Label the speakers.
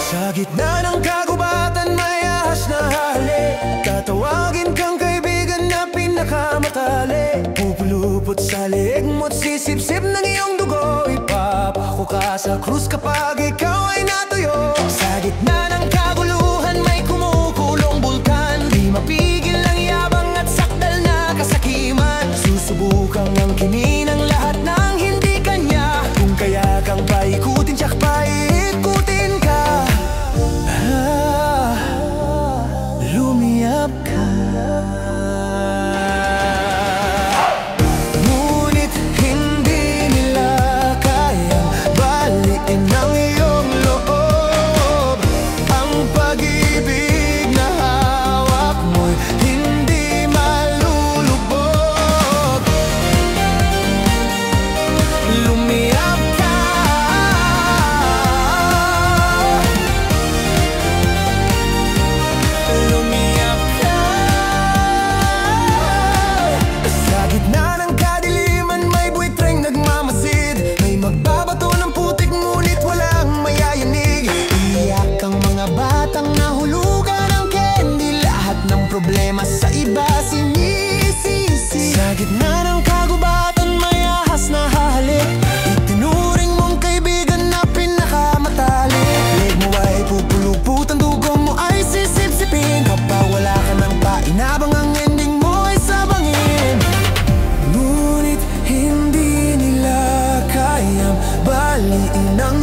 Speaker 1: Sa gitna ng kagubatan may ahas na halik. Tatawagin kang kaibigan na pinakamatali. Pupulupot sa leeg mo't sisip-sip ng iyong dugo. Ipapako ka sa krus kapag ikaw ay natuyo. Sa gitna ng kaguluhan may kumukulong bulkan. Di mapigil ang yabang at sakdal na kasakiman. Susubukang ang kinin ng lahat ng hindi kanya. Kung kaya kang paikutin tsak paikutin ka. Lumiyap ka. Ngunit hindi nila kayang baliin ang iyong loob. Ang pag-ibig na hawak mo'y hindi malulubog. Lumiyap ka. Lumiyap ka. Sa gitna ng kadiliman may buitreng nagmamasid. May magbabato ng putik ngunit walang mayayanig. Iyak ang mga batang nahulugan ng candy. Lahat ng problema sa iba sinisisi. Sa gitna ng kagubatan may ahas na halik. Itinuring mong kaibigan na pinakamatalik. Leg mo ay pupuluputan, dugo mo ay sisip-sipin. Kapag wala ka ng painabang ang ending mo ay sabangin. Ngunit hindi nila kayang baliin ang